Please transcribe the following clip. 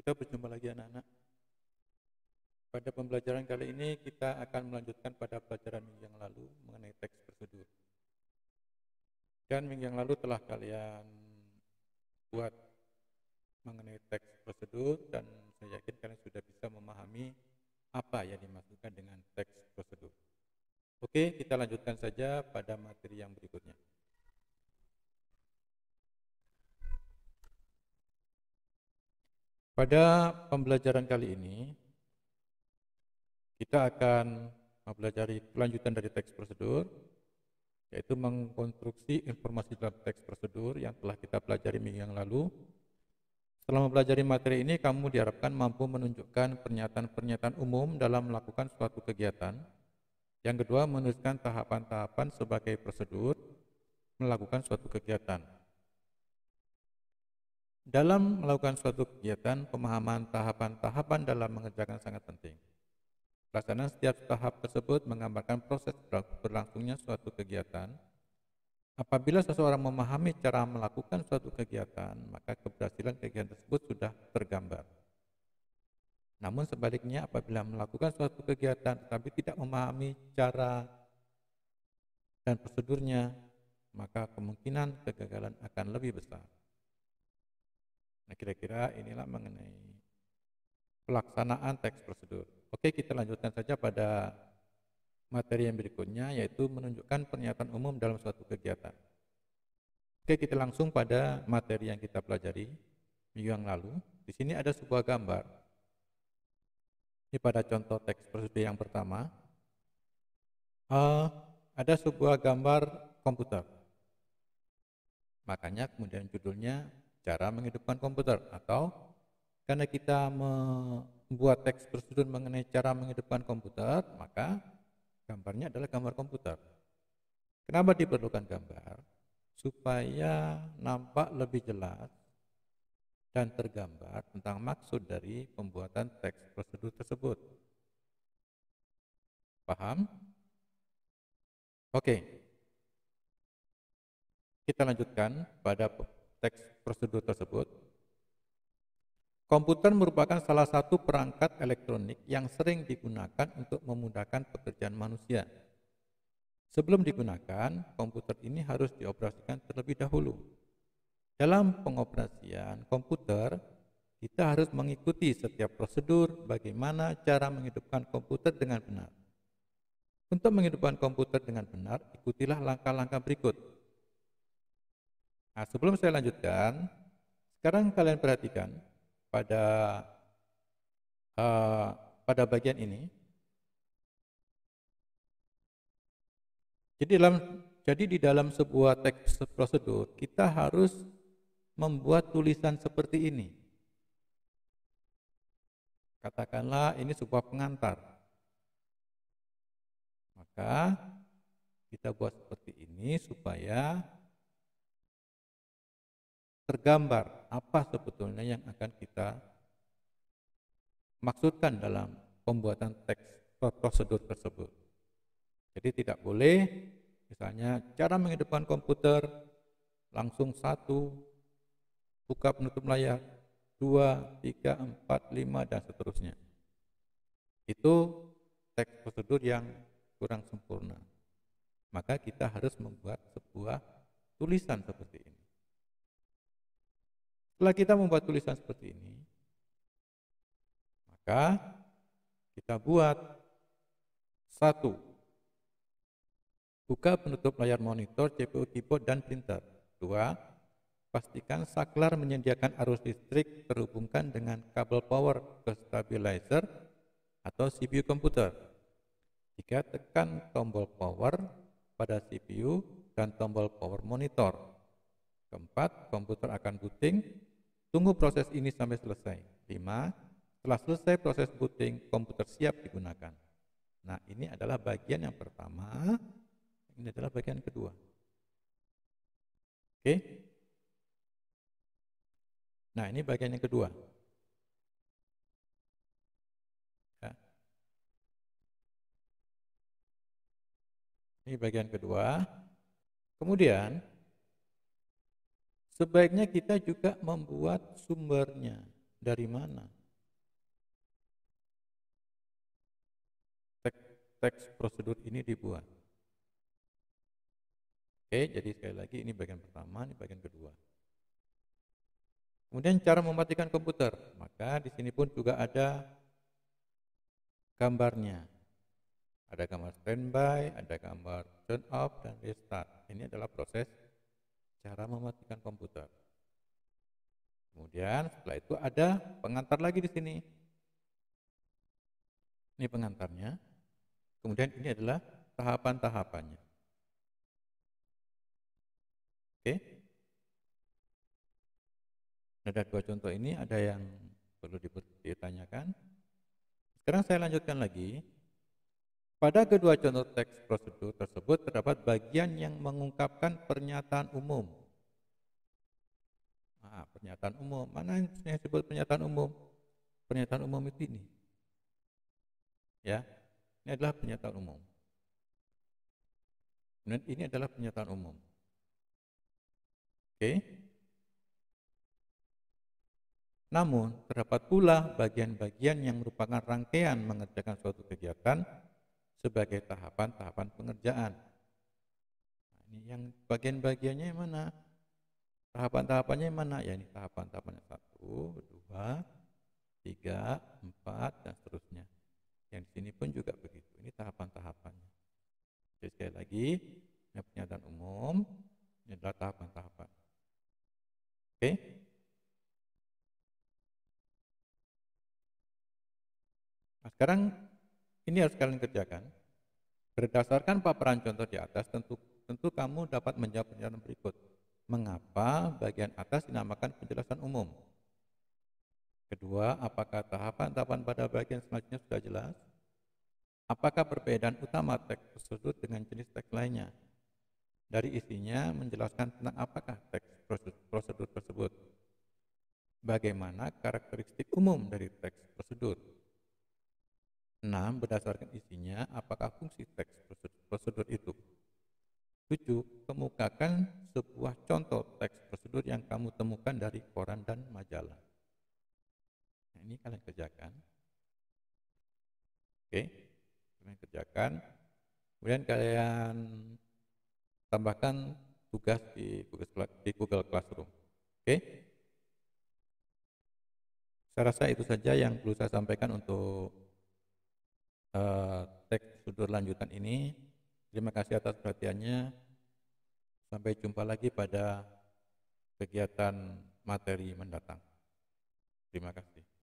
Kita berjumpa lagi anak-anak. Pada pembelajaran kali ini kita akan melanjutkan pada pelajaran minggu yang lalu mengenai teks prosedur. Dan minggu yang lalu telah kalian buat mengenai teks prosedur dan saya yakin kalian sudah bisa memahami apa yang dimaksudkan dengan teks prosedur. Oke, kita lanjutkan saja pada materi yang berikutnya. Pada pembelajaran kali ini, kita akan mempelajari kelanjutan dari teks prosedur, yaitu mengkonstruksi informasi dalam teks prosedur yang telah kita pelajari minggu yang lalu. Setelah mempelajari materi ini, kamu diharapkan mampu menunjukkan pernyataan-pernyataan umum dalam melakukan suatu kegiatan. Yang kedua, menuliskan tahapan-tahapan sebagai prosedur melakukan suatu kegiatan. Dalam melakukan suatu kegiatan, pemahaman tahapan-tahapan dalam mengerjakan sangat penting. Pelaksanaan setiap tahap tersebut menggambarkan proses berlangsungnya suatu kegiatan. Apabila seseorang memahami cara melakukan suatu kegiatan, maka keberhasilan kegiatan tersebut sudah tergambar. Namun sebaliknya, apabila melakukan suatu kegiatan tetapi tidak memahami cara dan prosedurnya, maka kemungkinan kegagalan akan lebih besar. Nah, kira-kira inilah mengenai pelaksanaan teks prosedur. Oke, kita lanjutkan saja pada materi yang berikutnya, yaitu menunjukkan pernyataan umum dalam suatu kegiatan. Oke, kita langsung pada materi yang kita pelajari minggu yang lalu. Di sini ada sebuah gambar. Ini pada contoh teks prosedur yang pertama. Ada sebuah gambar komputer. Makanya kemudian judulnya cara menghidupkan komputer, atau karena kita membuat teks prosedur mengenai cara menghidupkan komputer, maka gambarnya adalah gambar komputer. Kenapa diperlukan gambar? Supaya nampak lebih jelas dan tergambar tentang maksud dari pembuatan teks prosedur tersebut. Paham? Oke. Kita lanjutkan pada teks prosedur tersebut. Komputer merupakan salah satu perangkat elektronik yang sering digunakan untuk memudahkan pekerjaan manusia. Sebelum digunakan, komputer ini harus dioperasikan terlebih dahulu. Dalam pengoperasian komputer, kita harus mengikuti setiap prosedur bagaimana cara menghidupkan komputer dengan benar. Untuk menghidupkan komputer dengan benar, ikutilah langkah-langkah berikut. Nah, sebelum saya lanjutkan, sekarang kalian perhatikan pada bagian ini. Jadi di dalam sebuah teks prosedur kita harus membuat tulisan seperti ini. Katakanlah ini sebuah pengantar. Maka kita buat seperti ini supaya tergambar apa sebetulnya yang akan kita maksudkan dalam pembuatan teks prosedur tersebut. Jadi tidak boleh misalnya cara menghidupkan komputer langsung 1, buka penutup layar, 2, 3, 4, 5 dan seterusnya. Itu teks prosedur yang kurang sempurna. Maka kita harus membuat sebuah tulisan seperti ini. Setelah kita membuat tulisan seperti ini, maka kita buat 1. Buka penutup layar monitor, CPU, keyboard, dan printer. 2. Pastikan saklar menyediakan arus listrik terhubungkan dengan kabel power ke stabilizer atau CPU komputer. 3. Tekan tombol power pada CPU dan tombol power monitor. 4. Komputer akan booting. Tunggu proses ini sampai selesai. 5. Setelah selesai proses booting, komputer siap digunakan. Nah, ini adalah bagian yang pertama. Ini adalah bagian kedua. Oke. Nah, ini bagian yang kedua. Ya. Ini bagian kedua. Kemudian sebaiknya kita juga membuat sumbernya. Dari mana teks prosedur ini dibuat? Oke, jadi sekali lagi ini bagian pertama, ini bagian kedua. Kemudian cara mematikan komputer, maka di sini pun juga ada gambarnya. Ada gambar standby, ada gambar turn off dan restart. Ini adalah proses cara mematikan komputer. Kemudian setelah itu ada pengantar lagi di sini. Ini pengantarnya. Kemudian ini adalah tahapan-tahapannya. Oke. Ada dua contoh ini, ada yang perlu ditanyakan. Sekarang saya lanjutkan lagi. Pada kedua contoh teks prosedur tersebut terdapat bagian yang mengungkapkan pernyataan umum. Nah, pernyataan umum, mana yang disebut pernyataan umum? Pernyataan umum itu ini. Ya, ini adalah pernyataan umum. Dan ini adalah pernyataan umum. Oke. Namun, terdapat pula bagian-bagian yang merupakan rangkaian mengerjakan suatu kegiatan sebagai tahapan-tahapan pengerjaan. Nah, ini yang bagian-bagiannya yang mana? Tahapan-tahapannya yang mana? Ya, ini tahapan-tahapannya 1, 2, 3, 4, dan seterusnya. Yang di sini pun juga begitu. Ini tahapan-tahapannya. Jadi sekali lagi, ini pernyataan umum, ini adalah tahapan-tahapan. Oke? Nah, sekarang ini harus kalian kerjakan. Berdasarkan paparan contoh di atas, tentu kamu dapat menjawab pertanyaan berikut. Mengapa bagian atas dinamakan penjelasan umum? Kedua, apakah tahapan-tahapan pada bagian selanjutnya sudah jelas? Apakah perbedaan utama teks prosedur dengan jenis teks lainnya? Dari isinya menjelaskan tentang apakah teks prosedur tersebut. Bagaimana karakteristik umum dari teks prosedur? 6. Berdasarkan isinya, apakah fungsi teks prosedur itu? 7. Kemukakan sebuah contoh teks prosedur yang kamu temukan dari koran dan majalah. Nah, ini kalian kerjakan. Oke, kalian kerjakan. Kemudian kalian tambahkan tugas di Google Classroom. Oke? Saya rasa itu saja yang perlu saya sampaikan untuk teks prosedur lanjutan ini. Terima kasih atas perhatiannya. Sampai jumpa lagi pada kegiatan materi mendatang. Terima kasih.